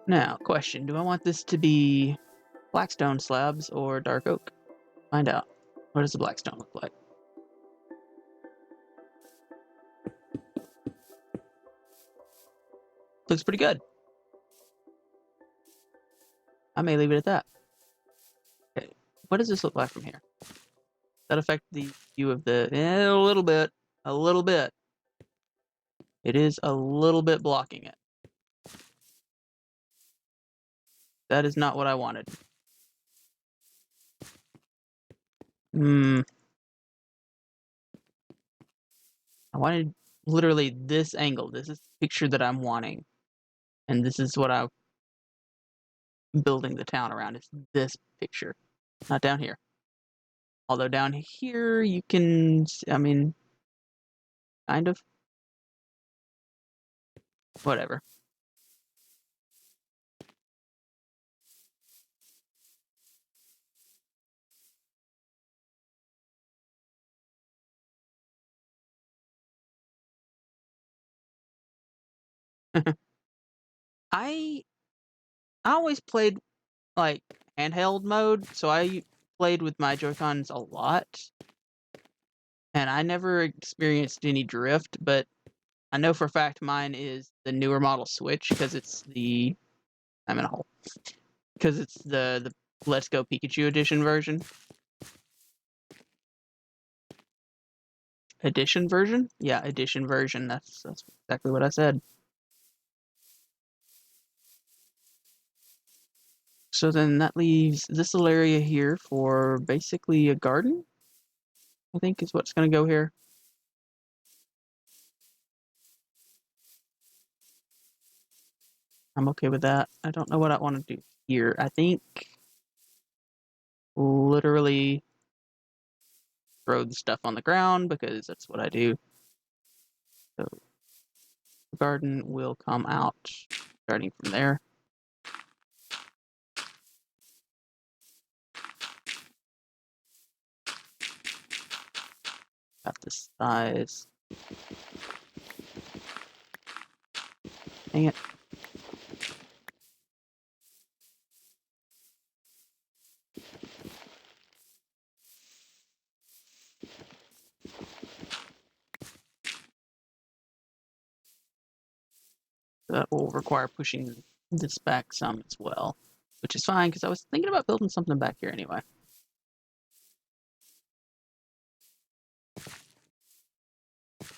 Now, question, do I want this to be Blackstone slabs or dark oak? Find out. What does the Blackstone look like? Looks pretty good. I may leave it at that. Okay, what does this look like from here? Does that affect the view of the... a little bit. A little bit. It is a little bit blocking it. That is not what I wanted. I wanted literally this angle. This is the picture that I'm wanting. And this is what I'm building the town around. It's this picture. Not down here. Although down here you can... I mean... kind of. Whatever. I always played like handheld mode, so I played with my Joy-Cons a lot, and I never experienced any drift. But I know for a fact mine is the newer model Switch because it's the I'm in a hole because it's the Let's Go Pikachu edition version. Edition version? Yeah, edition version. That's exactly what I said. So then that leaves this little area here for basically a garden, I think is what's going to go here. I'm okay with that. I don't know what I want to do here. I think literally throw the stuff on the ground because that's what I do. So the garden will come out starting from there. Got this size. Dang it. That will require pushing this back some as well, which is fine because I was thinking about building something back here anyway.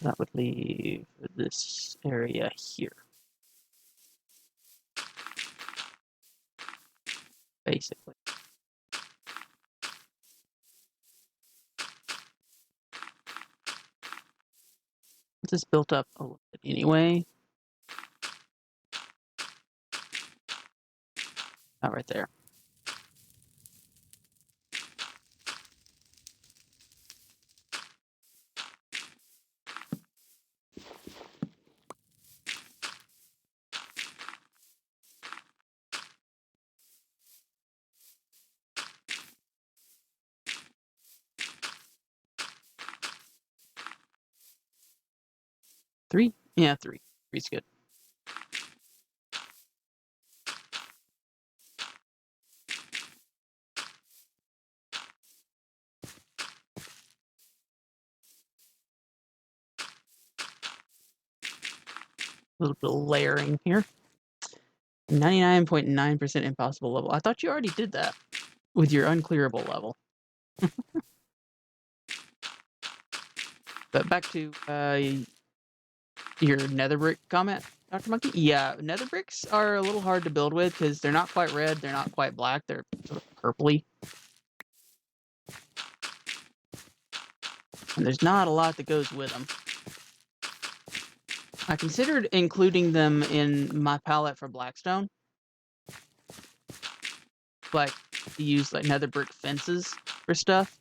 That would leave this area here. Basically. This is built up a little bit anyway. Not right there. Three? Yeah, three. Three's good. A little bit of layering here. 99.9% impossible level. I thought you already did that with your unclearable level. But back to your nether brick comment, Dr. Monkey. Yeah, nether bricks are a little hard to build with because they're not quite red, they're not quite black, they're sort of purpley. And there's not a lot that goes with them. I considered including them in my palette for Blackstone. Like, to use like nether brick fences for stuff.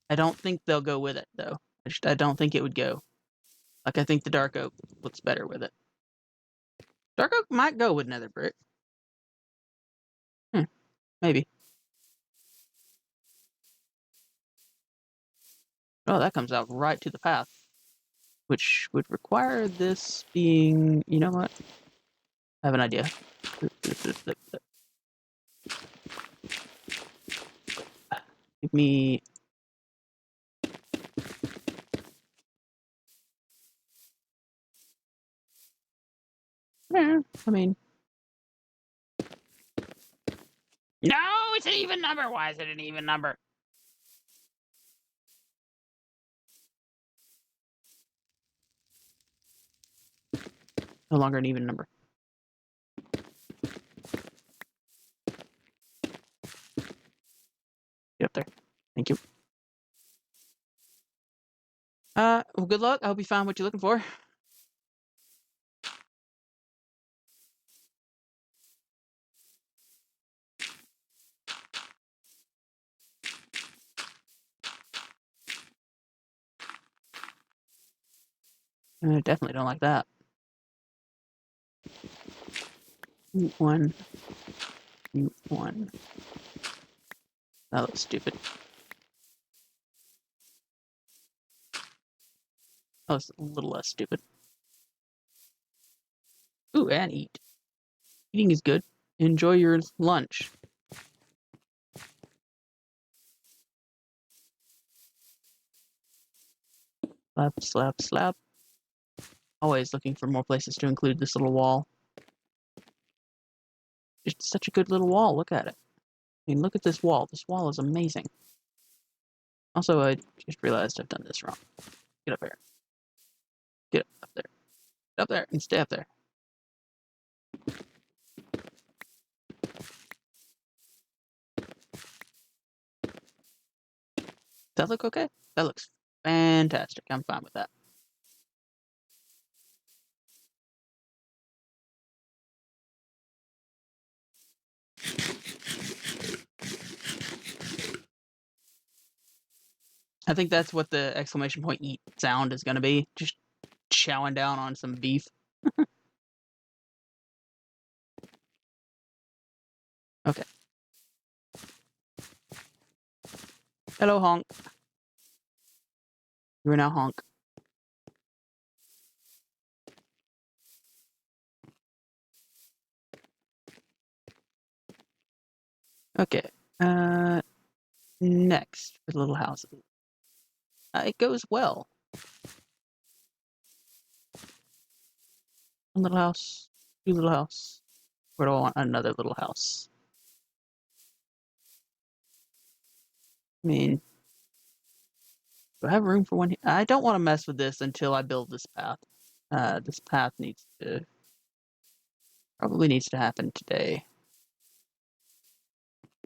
I don't think they'll go with it, though. I don't think it would go. Like, I think the dark oak looks better with it. Dark oak might go with nether brick. Maybe. Oh, that comes out right to the path. Which would require this being... You know what? I have an idea. Give me... I mean... No, it's an even number. Why is it an even number? No longer an even number. Get up there. Thank you. Well, good luck. I hope you found what you're looking for. I definitely don't like that. One. One. That looks stupid. That was a little less stupid. Ooh, and eat. Eating is good. Enjoy your lunch. Slap, slap, slap. Always looking for more places to include this little wall. It's such a good little wall. Look at it. I mean, look at this wall. This wall is amazing. Also, I just realized I've done this wrong. Get up there. Get up there. Get up there and stay up there. Does that look okay? That looks fantastic. I'm fine with that. I think that's what the exclamation point eat sound is going to be. Just chowing down on some beef. Okay. Hello, honk. You're now honk. Okay. Next for the little house. It goes well. One little house, two little house. Where do I want another little house? I mean, do I have room for one here? I don't want to mess with this until I build this path. This path probably needs to happen today.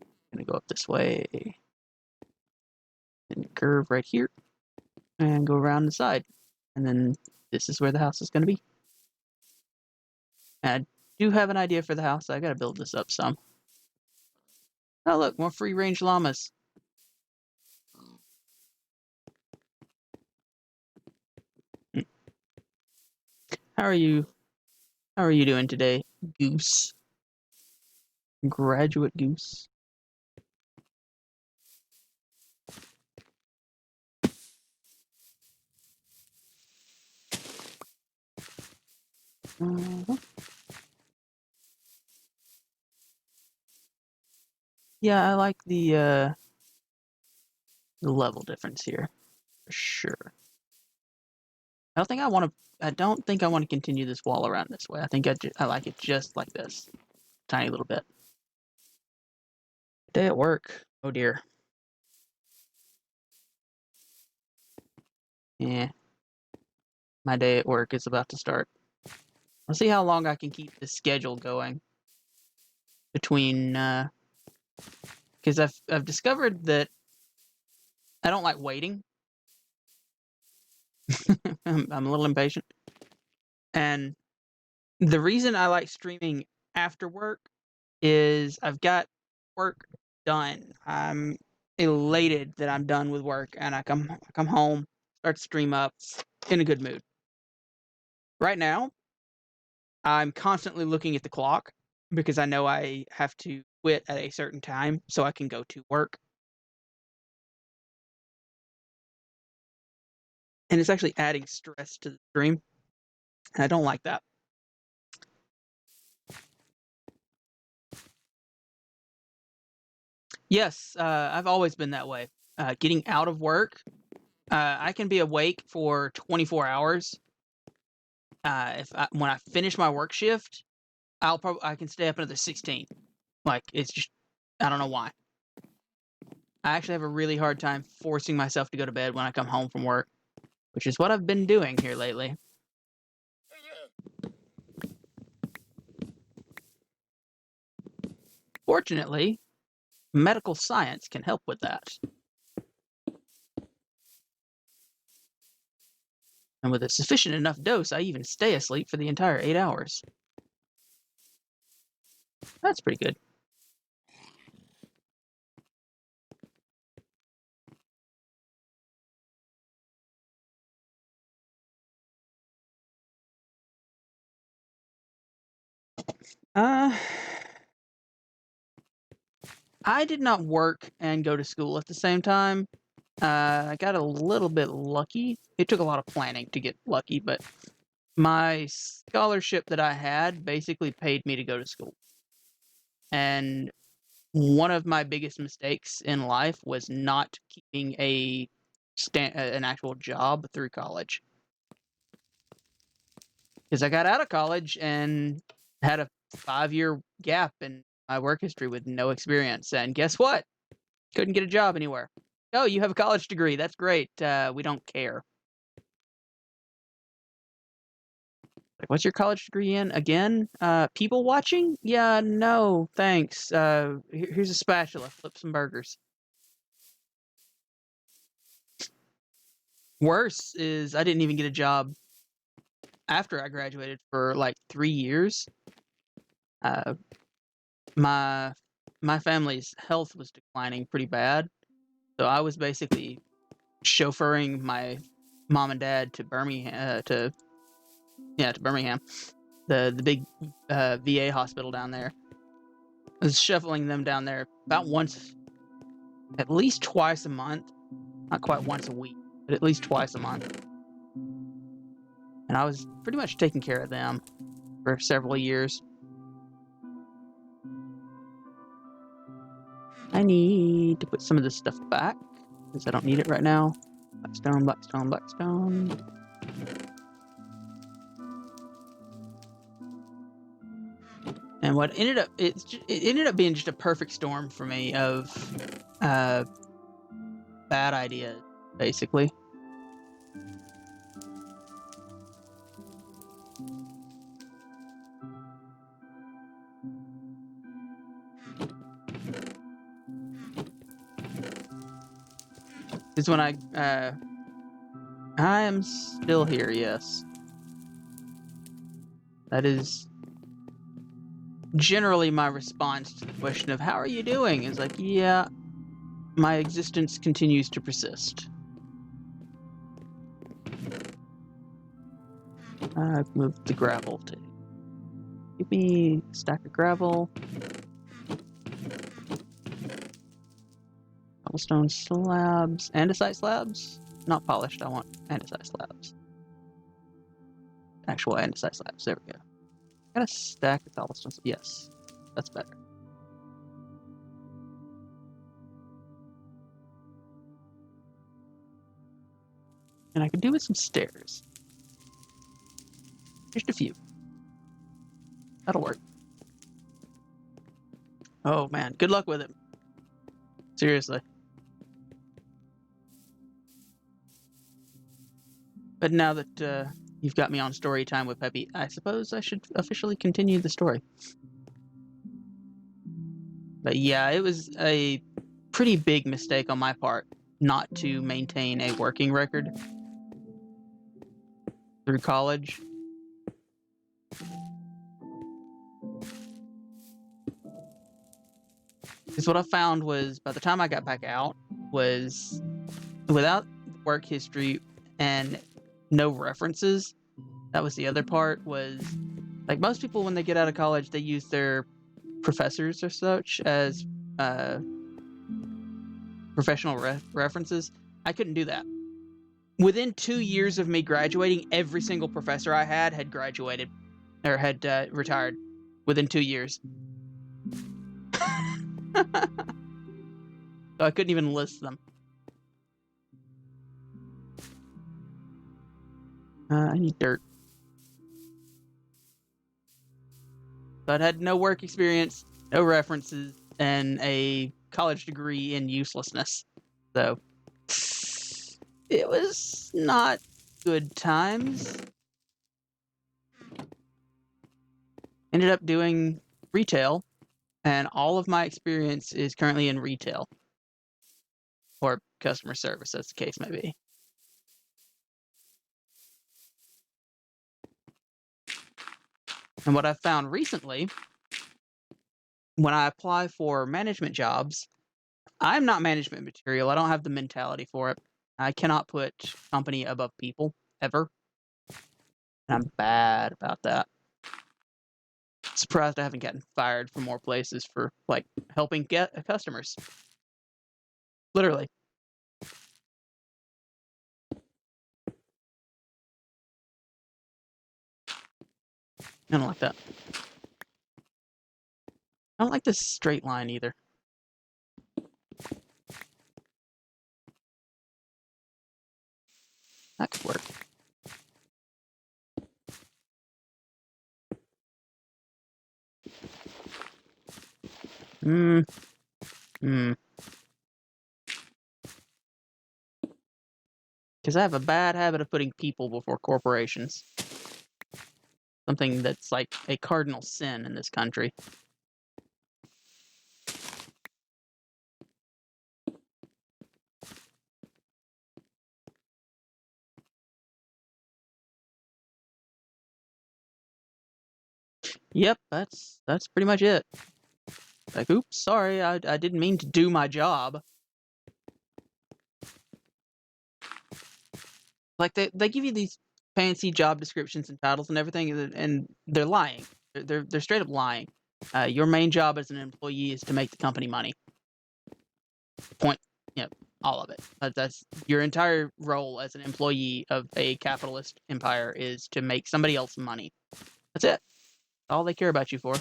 I'm gonna go up this way and curve right here and go around the side. And then this is where the house is gonna be. And I do have an idea for the house. I gotta build this up some. Oh look, more free range llamas. How are you? How are you doing today, Goose? Graduate Goose. Yeah, I like the level difference here for sure. I don't think I want to continue this wall around this way. I think I like it just like this, tiny little bit. Day at work. Oh dear. Yeah, my day at work is about to start. Let's see how long I can keep the schedule going between. Because I've discovered that I don't like waiting. I'm a little impatient, and the reason I like streaming after work is I've got work done. I'm elated that I'm done with work, and I come home, start to stream up, in a good mood. Right now, I'm constantly looking at the clock because I know I have to quit at a certain time so I can go to work. And it's actually adding stress to the stream. And I don't like that. Yes, I've always been that way. Getting out of work, I can be awake for 24 hours. When I finish my work shift, I can stay up another 16. Like, it's just, I don't know why. I actually have a really hard time forcing myself to go to bed when I come home from work, which is what I've been doing here lately. Fortunately, medical science can help with that. And with a sufficient enough dose, I even stay asleep for the entire 8 hours. That's pretty good. I did not work and go to school at the same time. I got a little bit lucky. It took a lot of planning to get lucky, but my scholarship that I had basically paid me to go to school. And one of my biggest mistakes in life was not keeping an actual job through college. Because I got out of college and had a 5-year gap in my work history with no experience. And guess what? Couldn't get a job anywhere. Oh, you have a college degree. That's great. We don't care. Like, what's your college degree in again? People watching? Yeah, no, thanks. Here's a spatula. Flip some burgers. Worse is I didn't even get a job after I graduated for like 3 years. Uh, my my family's health was declining pretty bad, so I was basically chauffeuring my mom and dad to Birmingham, to Birmingham, the big VA hospital down there. I was shuffling them down there about once, at least twice a month. Not quite once a week, but at least twice a month. And I was pretty much taking care of them for several years. I need to put some of this stuff back because I don't need it right now. Blackstone, Blackstone, Blackstone. And what ended up it ended up being just a perfect storm for me of bad ideas, basically. Is when I am still here, yes. That is generally my response to the question of how are you doing? Is like, yeah, my existence continues to persist. I've moved the gravel to give me a stack of gravel. Cobblestone slabs. Andesite slabs? Not polished, I want andesite slabs. Actual andesite slabs, there we go. Got a stack of cobblestone. Yes, that's better. And I could do with some stairs. Just a few. That'll work. Oh man, good luck with it. Seriously. But now that you've got me on story time with Peppy, I suppose I should officially continue the story. But yeah, it was a pretty big mistake on my part not to maintain a working record through college. Because what I found was by the time I got back out was without work history and no references. That was the other part was like most people when they get out of college, they use their professors or such as professional references. I couldn't do that. Within 2 years of me graduating, every single professor I had graduated or had retired within 2 years. So I couldn't even list them. I need dirt. So I'd had no work experience, no references, and a college degree in uselessness. So it was not good times. Ended up doing retail, and all of my experience is currently in retail or customer service, as the case may be. And what I've found recently, when I apply for management jobs, I'm not management material. I don't have the mentality for it. I cannot put company above people, ever. And I'm bad about that. Surprised I haven't gotten fired from more places for, like, helping get customers. Literally. I don't like that. I don't like this straight line either. That could work. Because I have a bad habit of putting people before corporations. Something that's like a cardinal sin in this country. Yep, that's pretty much it. Like, oops, sorry, I didn't mean to do my job. Like, they give you these fancy job descriptions and titles and everything, and they're lying. They're straight up lying. Your main job as an employee is to make the company money. Point. Yep, all of it. That's your entire role as an employee of a capitalist empire, is to make somebody else money. That's it. All they care about you for.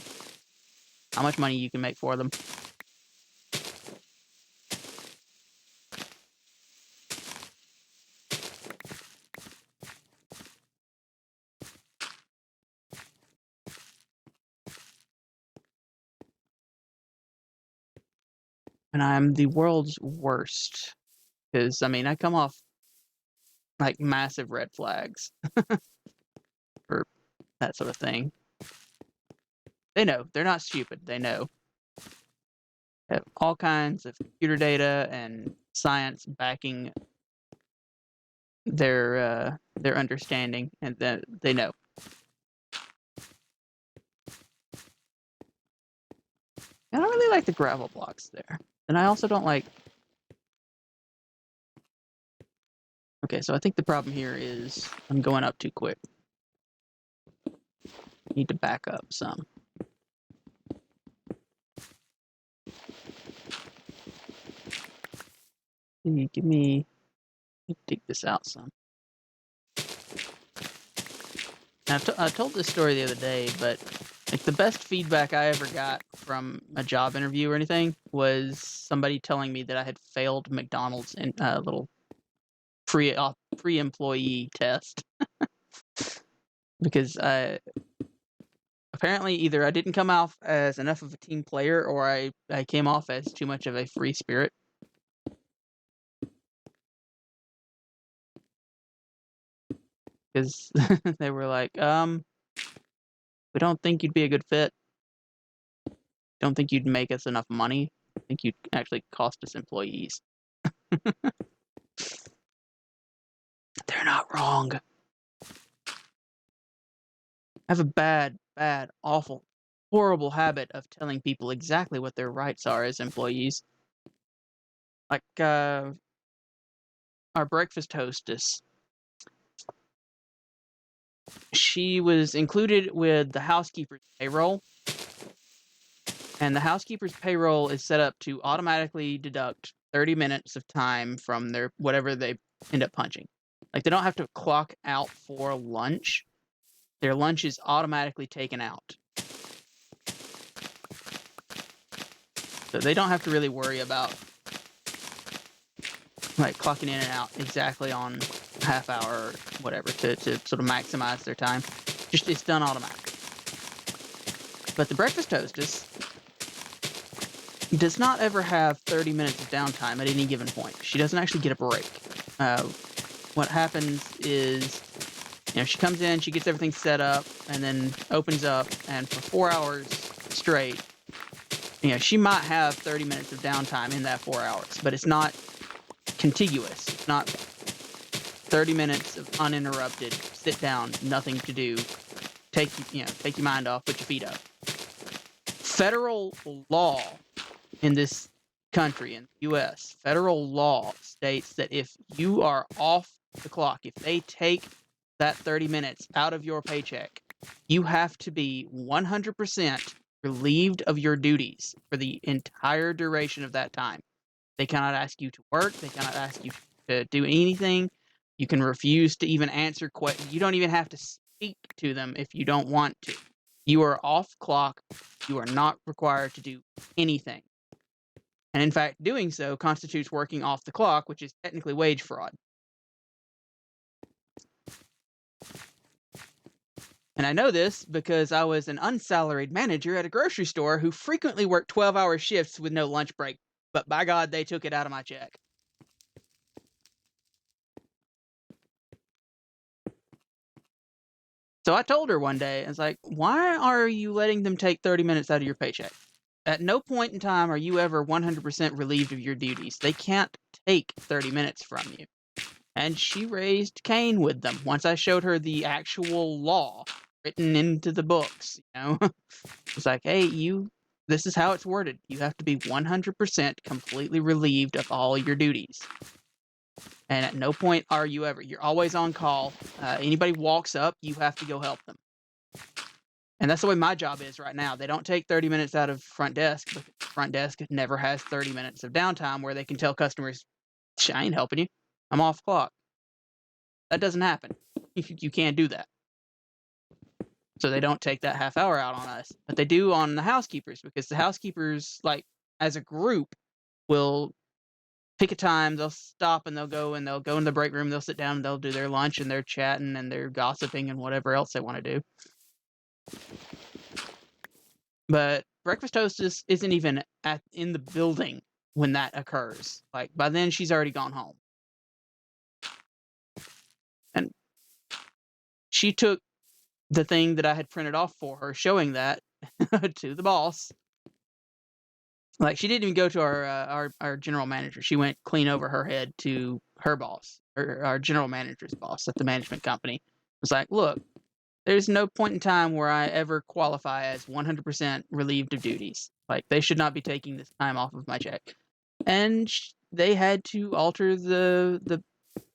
How much money you can make for them. And I'm the world's worst. Because, I mean, I come off like massive red flags for that sort of thing. They know. They're not stupid. They know. They have all kinds of computer data and science backing their understanding, and that they know. I don't really like the gravel blocks there. And I also don't like... Okay, so I think the problem here is I'm going up too quick. Need to back up some. Give me... dig this out some. Now, I told this story the other day, but like the best feedback I ever got from a job interview or anything was somebody telling me that I had failed McDonald's in a little pre-employee test because apparently either I didn't come off as enough of a team player, or I came off as too much of a free spirit. Because they were like, we don't think you'd be a good fit. Don't think you'd make us enough money. I think you'd actually cost us employees. They're not wrong. I have a bad, awful, horrible habit of telling people exactly what their rights are as employees. Like, our breakfast hostess. She was included with the housekeeper's payroll. And the housekeeper's payroll is set up to automatically deduct 30 minutes of time from their whatever they end up punching. Like, they don't have to clock out for lunch. Their lunch is automatically taken out. So they don't have to really worry about like clocking in and out exactly on half hour or whatever to sort of maximize their time. Just it's done automatically. But the breakfast hostess does not ever have 30 minutes of downtime at any given point. She doesn't actually get a break. What happens is, she comes in, she gets everything set up, and then opens up, and for 4 hours straight, she might have 30 minutes of downtime in that 4 hours, but it's not contiguous. It's not 30 minutes of uninterrupted, sit down, nothing to do, take your mind off, put your feet up. Federal law in this country, in the US, federal law states that if you are off the clock, if they take that 30 minutes out of your paycheck, you have to be 100% relieved of your duties for the entire duration of that time. They cannot ask you to work. They cannot ask you to do anything. You can refuse to even answer questions. You don't even have to speak to them if you don't want to. You are off clock. You are not required to do anything. And in fact, doing so constitutes working off the clock, which is technically wage fraud. And I know this because I was an unsalaried manager at a grocery store who frequently worked 12-hour shifts with no lunch break. But by God, they took it out of my check. So I told her one day, I was like, why are you letting them take 30 minutes out of your paycheck? At no point in time are you ever 100% relieved of your duties. They can't take 30 minutes from you. And she raised Cain with them once I showed her the actual law written into the books. It's like, hey, this is how it's worded. You have to be 100% completely relieved of all your duties. And at no point are you ever. You're always on call. Anybody walks up, you have to go help them. And that's the way my job is right now. They don't take 30 minutes out of front desk, but front desk never has 30 minutes of downtime where they can tell customers, I ain't helping you. I'm off clock. That doesn't happen. You can't do that. So they don't take that half hour out on us, but they do on the housekeepers, because the housekeepers, like, as a group, will pick a time, they'll stop and they'll go in the break room, they'll sit down and they'll do their lunch and they're chatting and they're gossiping and whatever else they want to do. But breakfast hostess isn't even in the building when that occurs. Like, by then she's already gone home. And she took the thing that I had printed off for her, showing that to the boss. Like, she didn't even go to our general manager. She went clean over her head to her boss, or our general manager's boss at the management company. It was like, look, there's no point in time where I ever qualify as 100% relieved of duties. Like, they should not be taking this time off of my check. And they had to alter the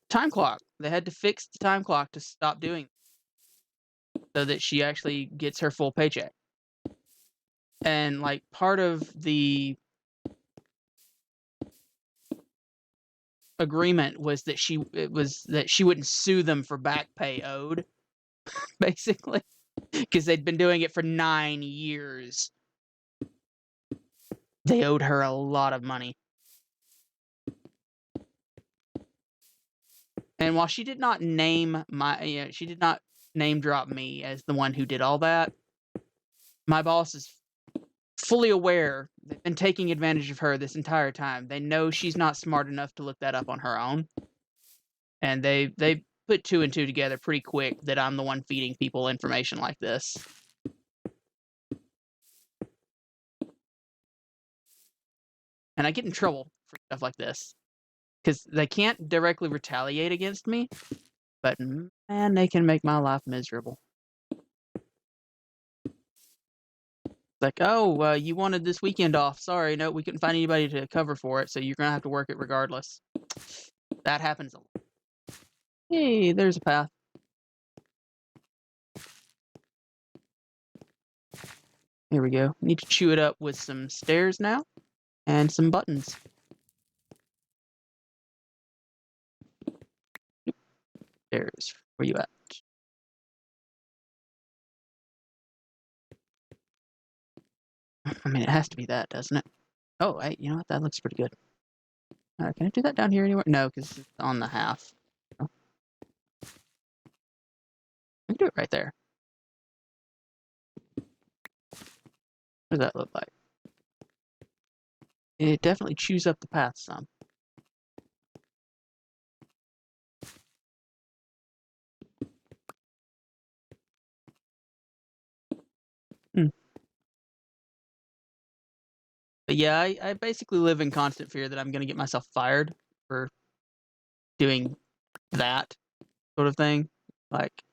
time clock. They had to fix the time clock to stop doing it, so that she actually gets her full paycheck. And like, part of the agreement was that she wouldn't sue them for back pay owed, basically, because they'd been doing it for 9 years. They owed her a lot of money. And while she did not name she did not name drop me as the one who did all that, my boss is fully aware. They've been taking advantage of her this entire time. They know she's not smart enough to look that up on her own. And they put 2 and 2 together pretty quick that I'm the one feeding people information like this. And I get in trouble for stuff like this, because they can't directly retaliate against me, but man, they can make my life miserable. Like, oh, you wanted this weekend off. Sorry, no, we couldn't find anybody to cover for it, so you're going to have to work it regardless. That happens a lot. Hey, there's a path. Here we go. Need to chew it up with some stairs now, and some buttons. Stairs, where you at? I mean, it has to be that, doesn't it? Oh, hey, you know what? That looks pretty good. Can I do that down here anywhere? No, because it's on the half. Oh. I can do it right there. What does that look like? It definitely chews up the path some. But yeah, I basically live in constant fear that I'm going to get myself fired for doing that sort of thing. Like,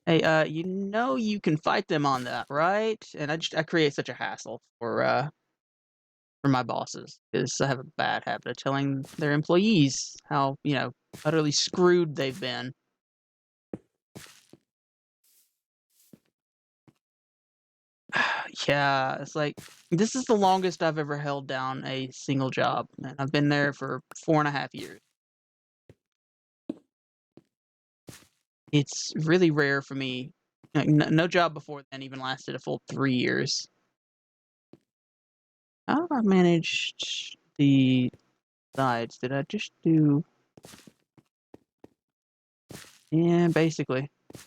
hey, you can fight them on that, right? And I create such a hassle for my bosses because I have a bad habit of telling their employees how, utterly screwed they've been. Yeah, it's like this is the longest I've ever held down a single job, and I've been there for 4.5 years. It's really rare for me. Like, no job before then even lasted a full 3 years. How have I managed the sides? Did I just do? Yeah, basically. I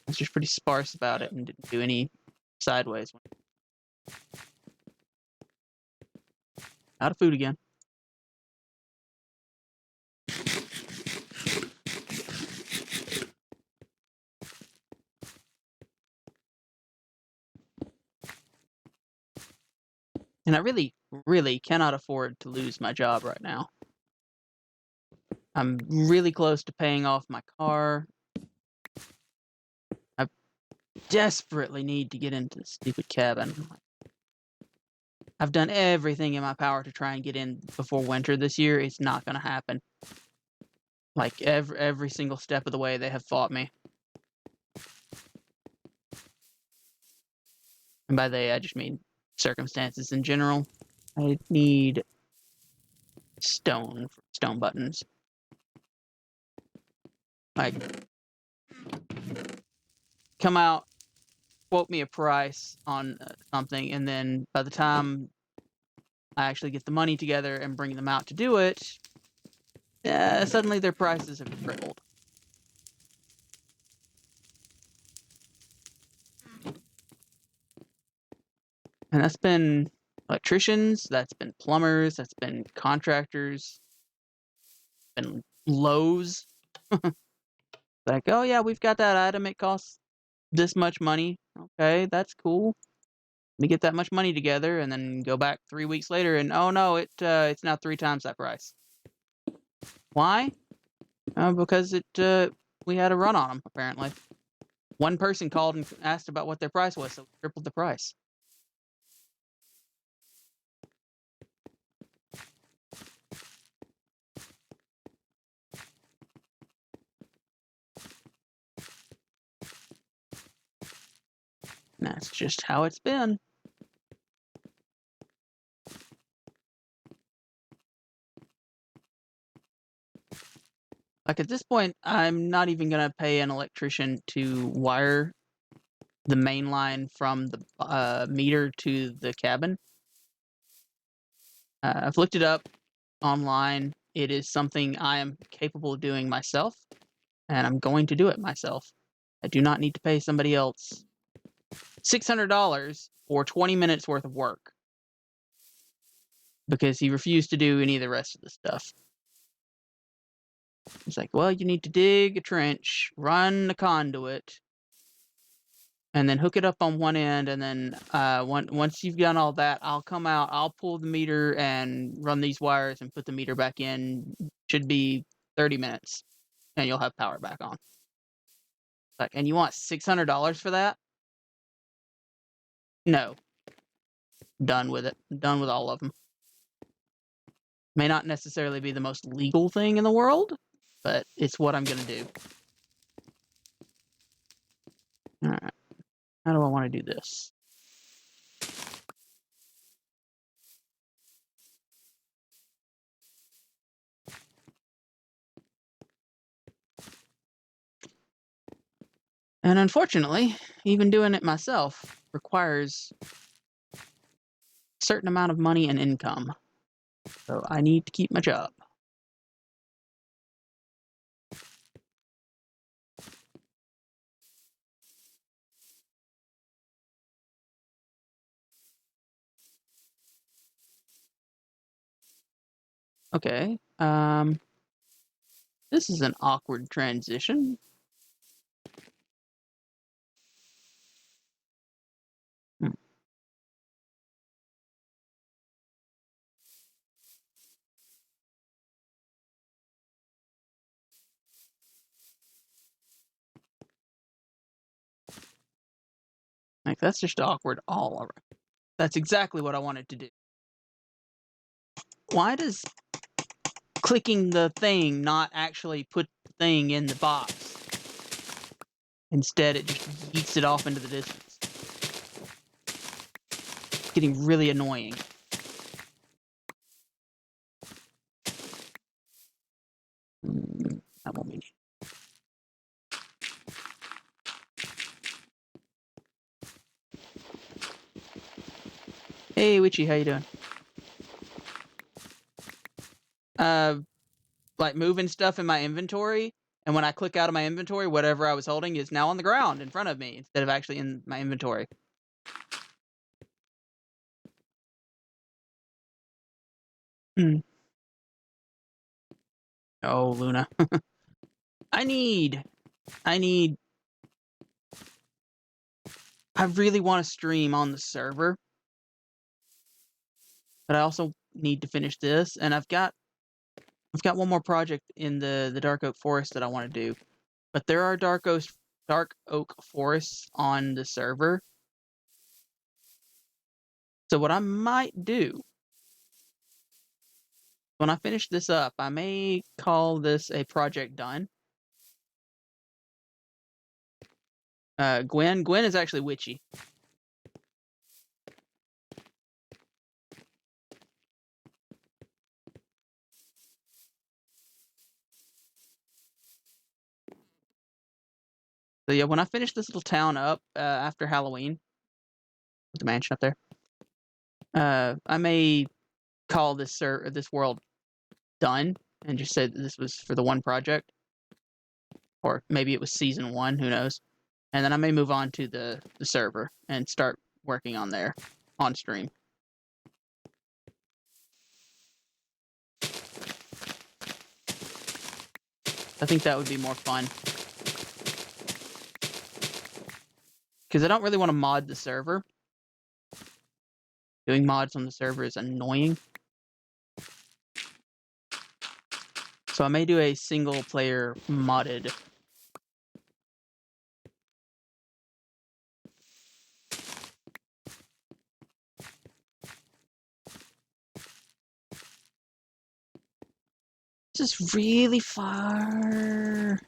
was just pretty sparse about it and didn't do any sideways. Out of food again. And I really, really cannot afford to lose my job right now. I'm really close to paying off my car. I desperately need to get into the stupid cabin. I've done everything in my power to try and get in before winter this year. It's not going to happen. Like, every single step of the way, they have fought me. And by they, I just mean circumstances in general. I need stone for stone buttons. Like, come out, quote me a price on something, and then by the time I actually get the money together and bring them out to do it, suddenly their prices have tripled. And that's been electricians, that's been plumbers, that's been contractors, been Lowe's. Like, oh yeah, we've got that item, it costs this much money. Okay, that's cool. Let me get that much money together and then go back 3 weeks later and oh no, it's now 3 times that price. Why? Because we had a run on them, apparently. One person called and asked about what their price was, so we tripled the price. And that's just how it's been. Like, at this point, I'm not even going to pay an electrician to wire the main line from the meter to the cabin. I've looked it up online. It is something I am capable of doing myself, and I'm going to do it myself. I do not need to pay somebody else $600 for 20 minutes worth of work because he refused to do any of the rest of the stuff. It's like, well, you need to dig a trench, run the conduit, and then hook it up on one end, and then once you've done all that, I'll come out, I'll pull the meter and run these wires and put the meter back in. Should be 30 minutes, and you'll have power back on. Like, and you want $600 for that? No. Done with it. Done with all of them. May not necessarily be the most legal thing in the world, but it's what I'm going to do. All right. How do I want to do this? And unfortunately, even doing it myself requires a certain amount of money and income. So I need to keep my job. Okay. This is an awkward transition. Like, that's just awkward all around. That's exactly what I wanted to do. Why does clicking the thing not actually put the thing in the box? Instead, it just yeets it off into the distance. It's getting really annoying. That won't be. Hey, Witchy, how you doing? Like moving stuff in my inventory, and when I click out of my inventory, whatever I was holding is now on the ground in front of me instead of actually in my inventory. Hmm. Oh, Luna. I need. I really want to stream on the server, but I also need to finish this, and I've got one more project in the Dark Oak Forest that I want to do, but there are Dark Oak forests on the server. So what I might do when I finish this up, I may call this a project done. Gwen is actually witchy. So yeah, when I finish this little town up after Halloween, the mansion up there, I may call this world done and just say that this was for the one project, or maybe it was season 1. Who knows? And then I may move on to the server and start working on there on stream. I think that would be more fun. Because I don't really want to mod the server. Doing mods on the server is annoying. So I may do a single player modded. This is really far.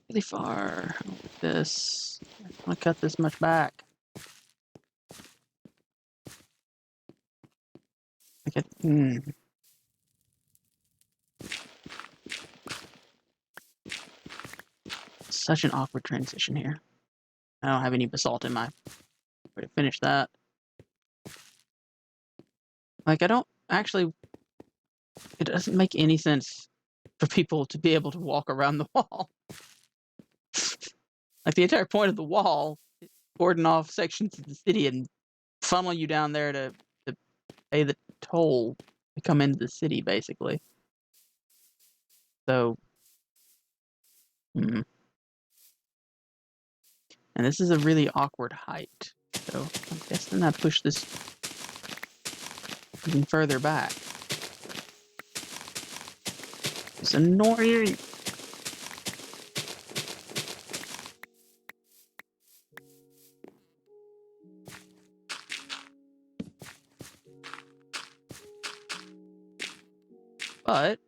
Really far. This. I want to cut this much back. Such an awkward transition here. I don't have any basalt in my way to finish that. Like, I don't actually. It doesn't make any sense for people to be able to walk around the wall. Like, the entire point of the wall is cordon off sections of the city and funnel you down there to pay the toll to come into the city, basically. So, and this is a really awkward height. So I'm guessing I push this even further back. It's annoying. But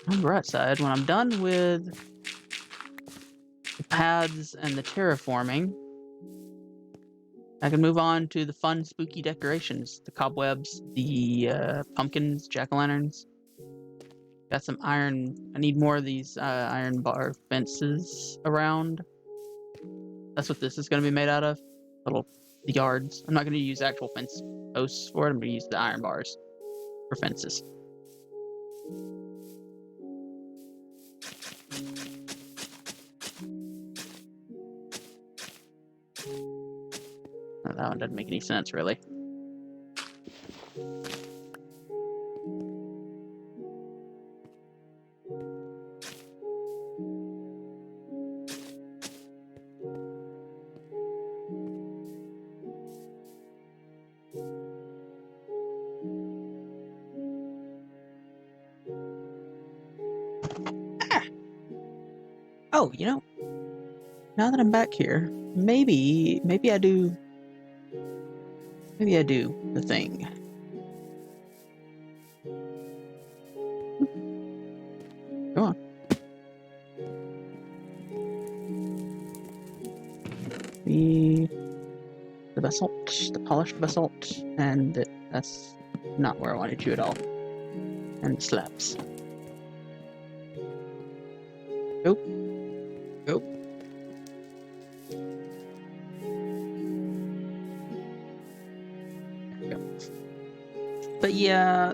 on the right side, when I'm done with the paths and the terraforming, I can move on to the fun, spooky decorations. The cobwebs, the pumpkins, jack-o'-lanterns. Got some iron. I need more of these iron bar fences around. That's what this is going to be made out of. The yards. I'm not going to use actual fence posts for it. I'm going to use the iron bars for fences. Oh, that one doesn't make any sense, really. Oh, you know, now that I'm back here, maybe I do. Maybe I do the thing. Go on. The basalt, the polished basalt, and that's not where I wanted you at all. And the slabs. Go. Go. There we go. But yeah,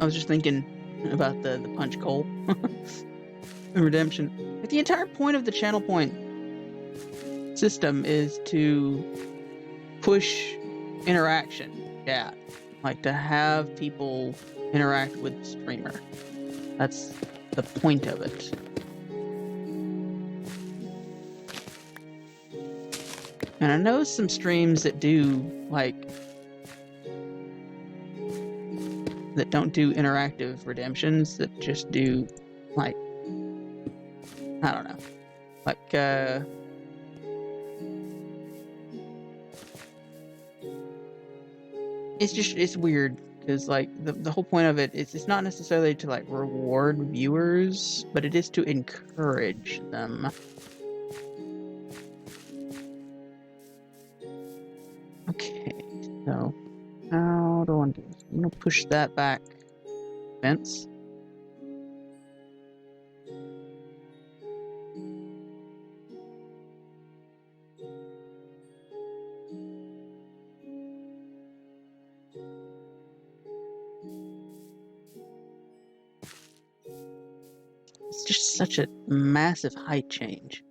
I was just thinking about the punch coal redemption. Like, the entire point of the channel point system is to push interaction. Yeah, like to have people interact with the streamer. That's the point of it. And I know some streams that do that don't do interactive redemptions, that just do I don't know, it's weird because the whole point of it is it's not necessarily to reward viewers, but it is to encourage them. Okay, so how do I do this? I'm gonna push that back fence. It's just such a massive height change.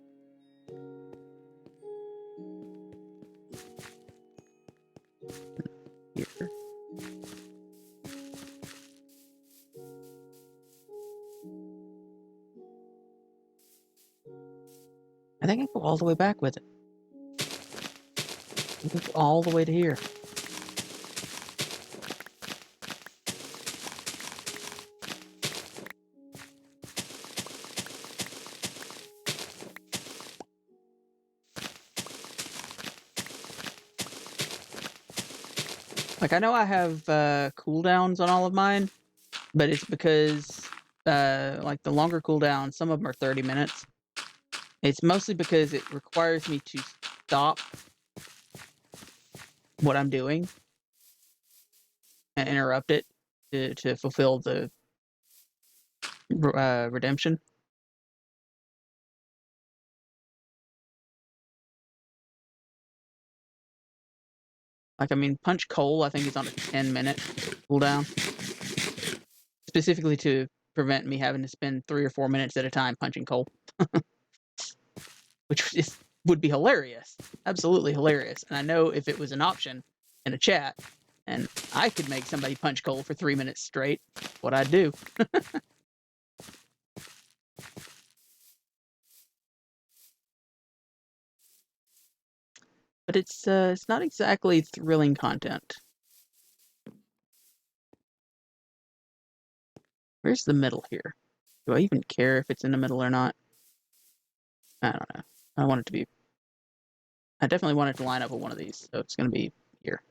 Here. I think I go all the way back with it. I think all the way to here. I know I have cooldowns on all of mine, but it's because the longer cooldowns, some of them are 30 minutes. It's mostly because it requires me to stop what I'm doing and interrupt it to fulfill the redemption. I mean, punch coal, I think, is on a 10-minute cooldown, specifically to prevent me having to spend 3 or 4 minutes at a time punching coal, which would be hilarious, absolutely hilarious. And I know if it was an option in a chat, and I could make somebody punch coal for 3 minutes straight, what I'd do. But it's not exactly thrilling content. Where's the middle here? Do I even care if it's in the middle or not? I don't know. I want it to be. I definitely want it to line up with one of these, so it's going to be here.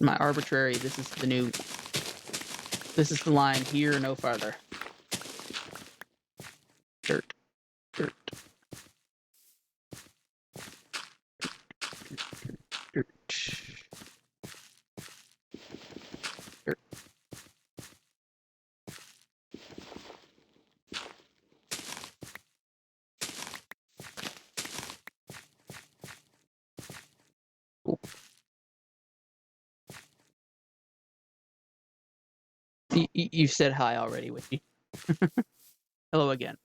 My arbitrary. This is the new. This is the line here, no farther. Dirt, dirt, dirt, dirt. Cool. You said hi already, Witchy. Hello again.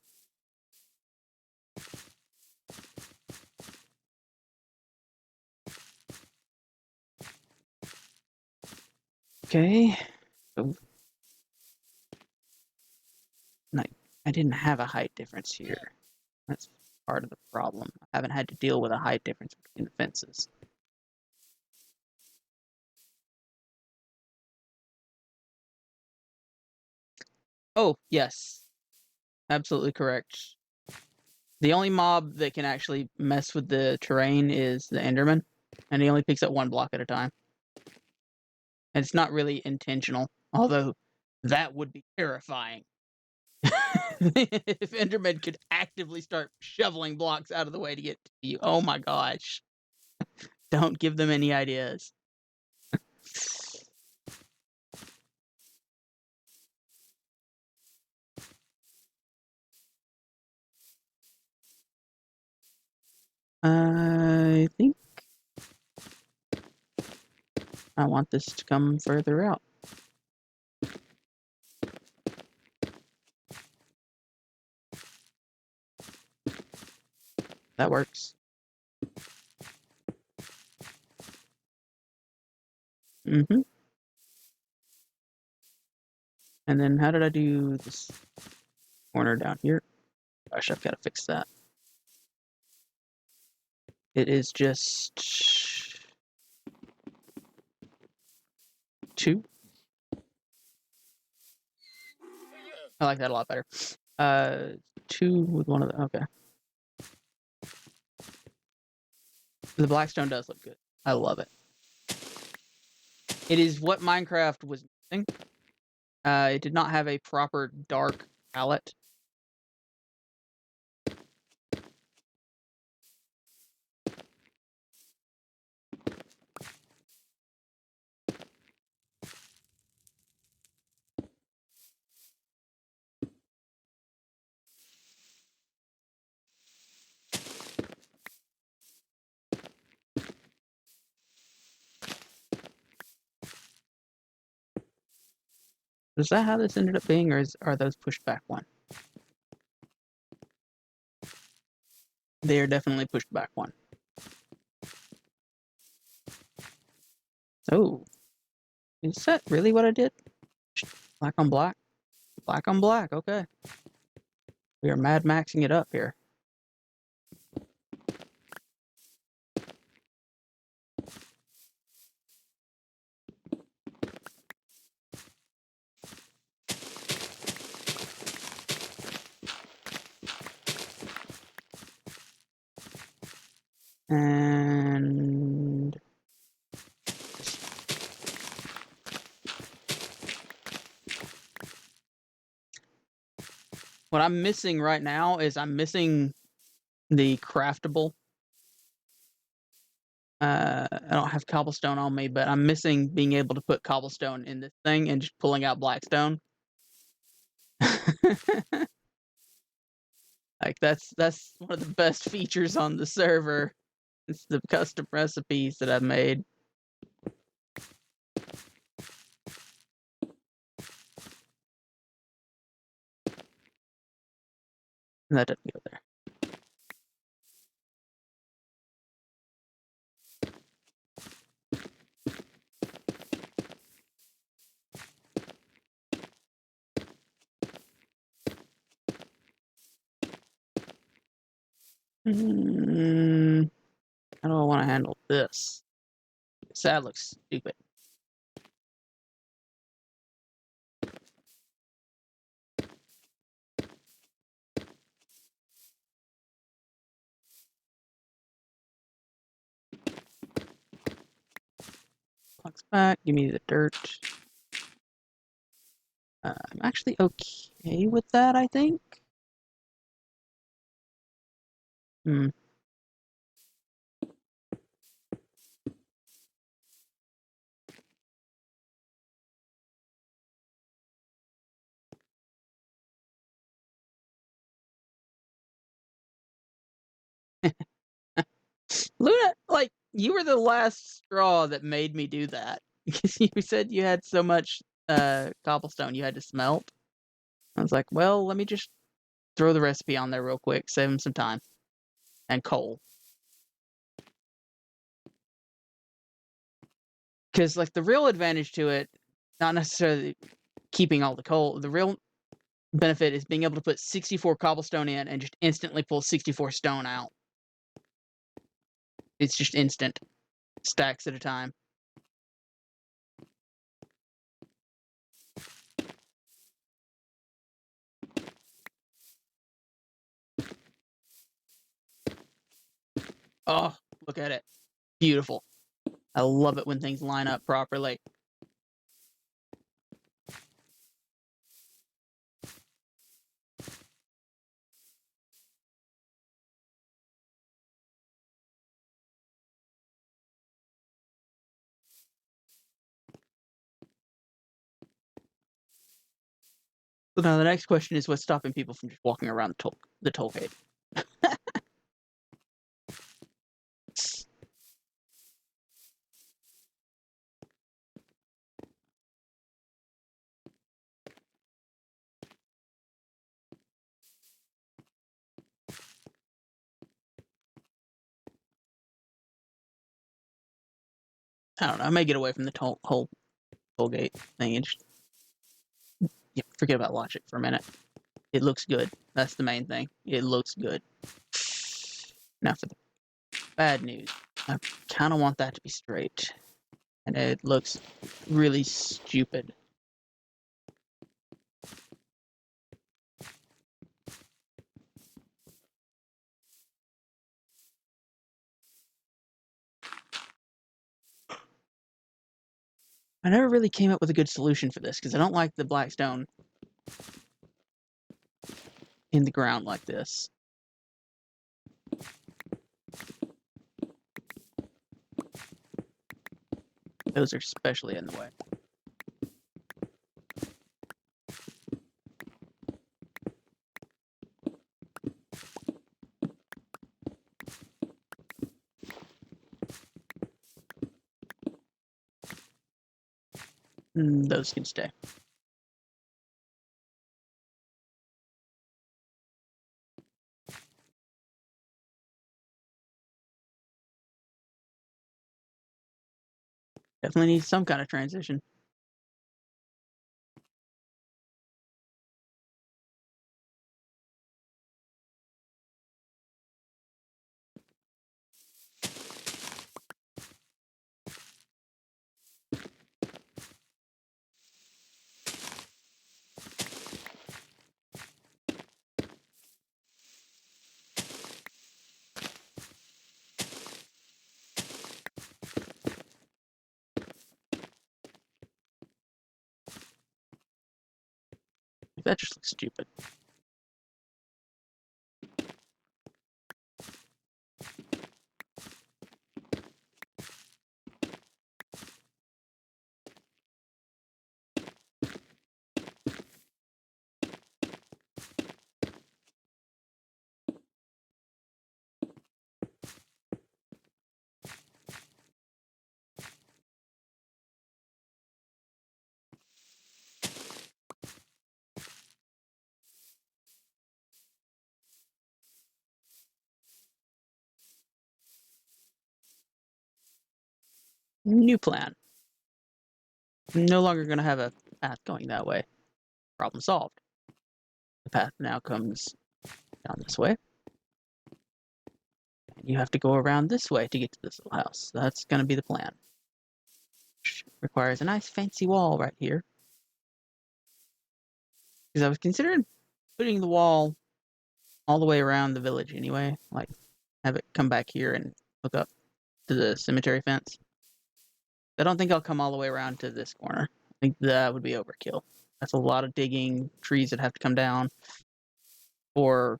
Okay. So, I didn't have a height difference here. That's part of the problem. I haven't had to deal with a height difference between the fences. Oh, yes. absolutely correct. The only mob that can actually mess with the terrain is the Enderman, and he only picks up 1 block at a time. And it's not really intentional, although that would be terrifying. If Enderman could actively start shoveling blocks out of the way to get to you. Oh my gosh. Don't give them any ideas. I think I want this to come further out. That works. Mm-hmm. And then how did I do this corner down here? Gosh, I've got to fix that. It is just 2. I like that a lot better. 2 with one of the, okay. The Blackstone does look good. I love it. It is what Minecraft was missing. It did not have a proper dark palette. Is that how this ended up being, or are those pushed back 1? They are definitely pushed back 1. Oh, is that really what I did? Black on black? Black on black, okay. We are Mad Maxing it up here. And what I'm missing right now is I'm missing the craftable. I don't have cobblestone on me, but I'm missing being able to put cobblestone in this thing and just pulling out Blackstone. Like that's one of the best features on the server. It's the custom recipes that I've made. And that doesn't go there. How do I want to handle this? That looks stupid. Blocks back, give me the dirt. I'm actually okay with that, I think. Hmm. Luna, like, you were the last straw that made me do that. Because you said you had so much cobblestone you had to smelt. I was like, well, let me just throw the recipe on there real quick, save him some time. And coal. Because, like, the real advantage to it, not necessarily keeping all the coal, the real benefit is being able to put 64 cobblestone in and just instantly pull 64 stone out. It's just instant. Stacks at a time. Oh, look at it. Beautiful. I love it when things line up properly. So now the next question is what's stopping people from just walking around the toll gate? I don't know. I may get away from the whole toll gate thing and just forget about logic for a minute. It looks good. That's the main thing. It looks good. Now for the bad news. I kind of want that to be straight. And it looks really stupid. I never really came up with a good solution for this because I don't like the Blackstone in the ground like this. Those are especially in the way. Those can stay. Definitely need some kind of transition. That just looks stupid. New plan. No longer going to have a path going that way. Problem solved. The path now comes down this way. And you have to go around this way to get to this little house. That's going to be the plan. Which requires a nice fancy wall right here. Because I was considering putting the wall all the way around the village anyway. Like, have it come back here and hook up to the cemetery fence. I don't think I'll come all the way around to this corner. I think that would be overkill. That's a lot of digging, trees that have to come down, or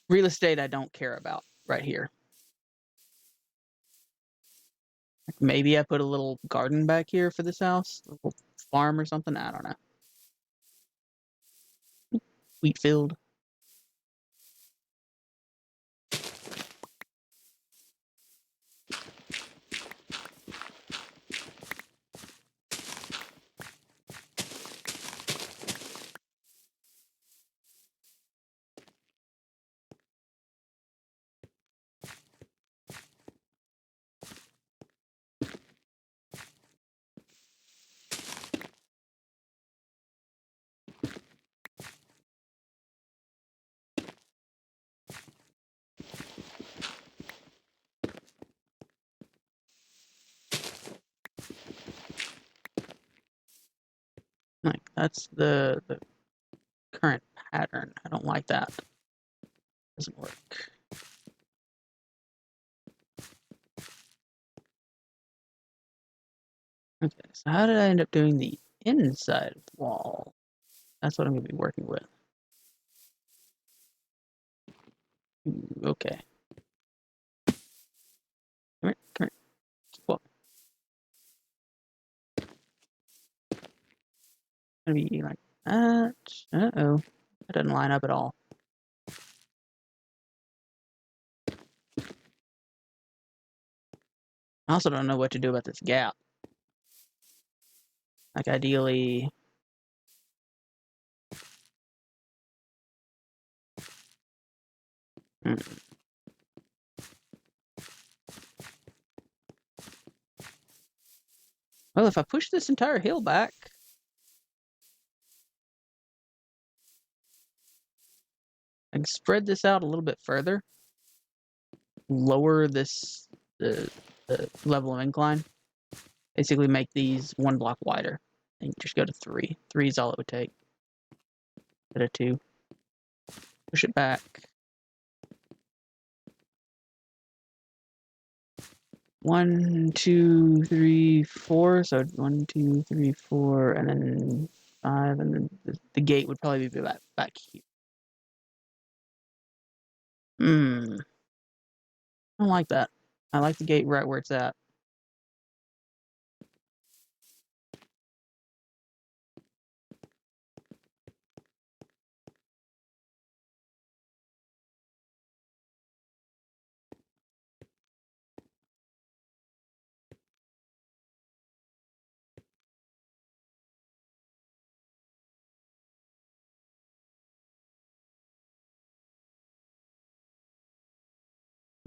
real estate I don't care about right here. Maybe I put a little garden back here for this house, a little farm or something. I don't know. Wheat field. Like that's the current pattern. I don't like that. Doesn't work. Okay, so how did I end up doing the inside of the wall? That's what I'm going to be working with. Ooh, okay. Come here, come here. Keep walking. Gonna be like that. Uh-oh. That doesn't line up at all. I also don't know what to do about this gap. Like, ideally... Well, if I push this entire hill back... I can spread this out a little bit further. Lower this... the level of incline. Basically make these 1 block wider. And just go to 3. 3 is all it would take. Instead of 2. Push it back. 1, 2, 3, 4. So 1, 2, 3, 4, and then 5, and then the gate would probably be back here. I don't like that. I like the gate right where it's at.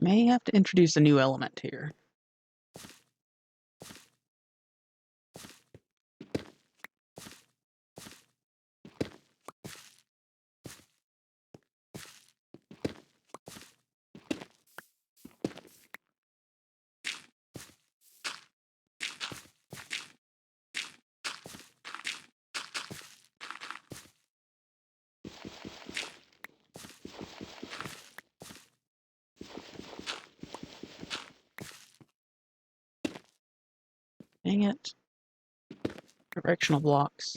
May have to introduce a new element here. Dang it. Directional blocks.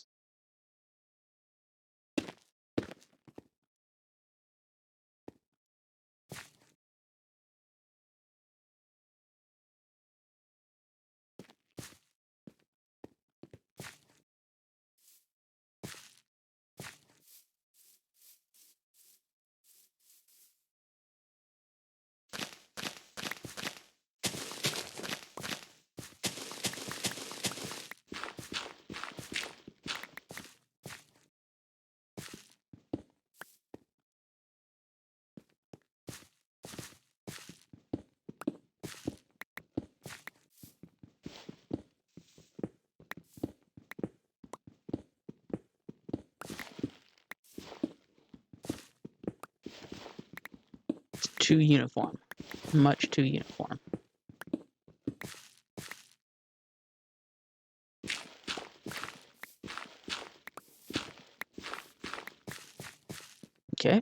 It's too uniform. Much too uniform. Okay.